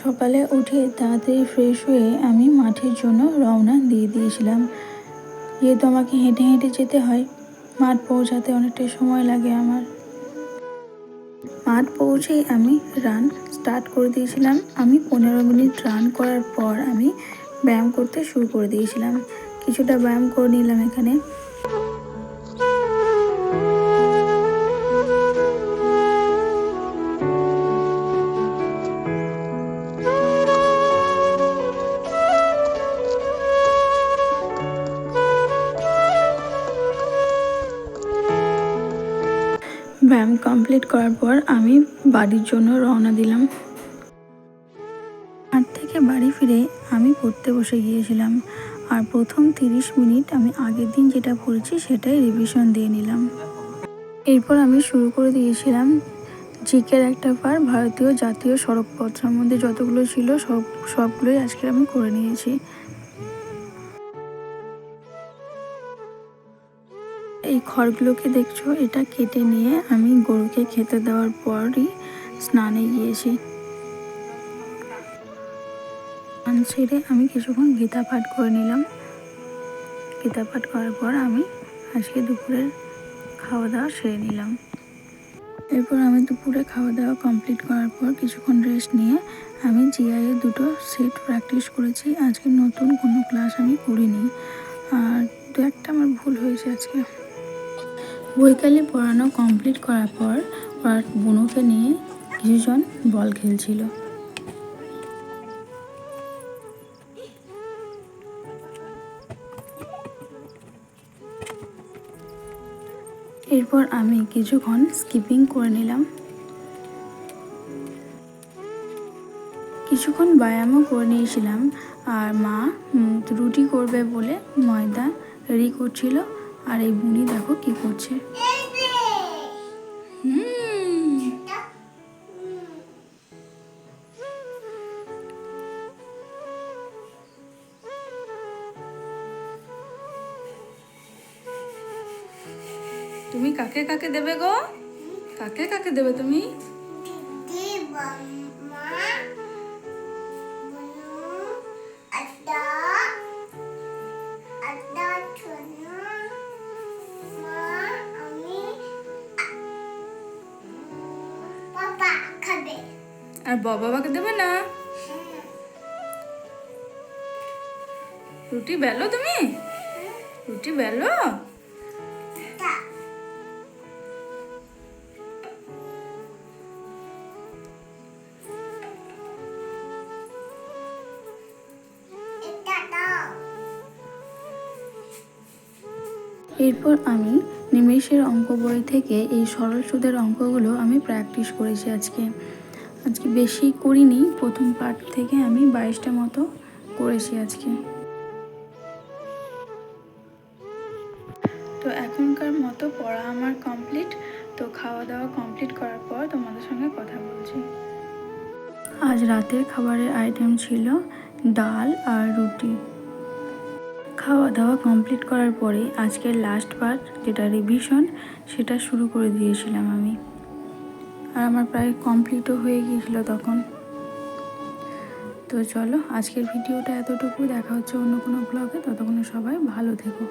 সকালে উঠে তাড়াতাড়ি ফ্রেশ হয়ে আমি মাঠের জন্য রওনা দিয়ে দিয়েছিলাম। যেহেতু আমাকে হেঁটে হেঁটে যেতে হয়, মাঠ পৌঁছাতে অনেকটা সময় লাগে আমার। মাঠ পৌঁছেই আমি রান স্টার্ট করে দিয়েছিলাম। আমি 15 মিনিট রান করার পর আমি ব্যায়াম করতে শুরু করে দিয়েছিলাম। কিছুটা ব্যায়াম করে নিলাম এখানে। ব্যায়াম কমপ্লিট করার পর আমি বাড়ির জন্য রওনা দিলাম। মাঠ থেকে বাড়ি ফিরে আমি পড়তে বসে গিয়েছিলাম, আর প্রথম 30 মিনিট আমি আগের দিন যেটা পড়েছি সেটাই রিভিশন দিয়ে নিলাম। এরপর আমি শুরু করে দিয়েছিলাম জিকের একটা পার্ট, ভারতীয় জাতীয় সড়কপথ সম্বন্ধে যতগুলো ছিল সবগুলোই আজকে আমি করে নিয়েছি। এই খড়গুলোকে দেখছো, এটা কেটে নিয়ে আমি গরুকে খেতে দেওয়ার পরই স্নানে গিয়েছি। স্নান সেরে আমি কিছুক্ষণ গীতা পাঠ করে নিলাম। গীতা পাঠ করার পর আমি আজকে দুপুরের খাওয়া দাওয়া সেরে নিলাম। এরপর আমি দুপুরে খাওয়া দাওয়া কমপ্লিট করার পর কিছুক্ষণ রেস্ট নিয়ে আমি জিআইয়ের 2টো সেট প্র্যাকটিস করেছি। আজকে নতুন কোনো ক্লাস আমি করিনি, আর দু একটা আমার ভুল হয়েছে আজকে। বৈকালে পড়ানো কমপ্লিট করার পর বুনুকে নিয়ে কিছুজন বল খেলছিল। এরপর আমি কিছুক্ষণ স্কিপিং করে নিলাম। কিছুক্ষণ ব্যায়ামও করে নিয়েছিলাম। আর মা রুটি করবে বলে ময়দা রেডি করছিল, আর এই বুনি দেখো কি করছে। তুমি কাকে কাকে দেবে গো? কাকে কাকে দেবে তুমি? আর বাবাকে দেবে না? রুটি বেলো তুমি? রুটি বেলো? এরপর আমি নিমেষের অঙ্ক বই থেকে এই সরল সুদের অঙ্কগুলো আমি প্র্যাকটিস করেছি আজকে বেশি করিনি, প্রথম পার্ট থেকে আমি 22টা মতো করেছি আজকে। তো এখনকার মতো পড়া আমার কমপ্লিট। তো খাওয়া দাওয়া কমপ্লিট করার পর তোমাদের সঙ্গে কথা বলছি। আজ রাতের খাবারের আইটেম ছিল ডাল আর রুটি। খাওয়া দাওয়া কমপ্লিট করার পরে আজকের লাস্ট পার্ট যেটা রিভিশন, সেটা শুরু করে দিয়েছিলাম আমি, আর আমার প্রায় কমপ্লিটও হয়ে গিয়েছিল তখন। তো চলো, আজকের ভিডিওটা এতটুকু। দেখা হচ্ছে অন্য কোনো ব্লগে। ততক্ষণে সবাই ভালো থেকো।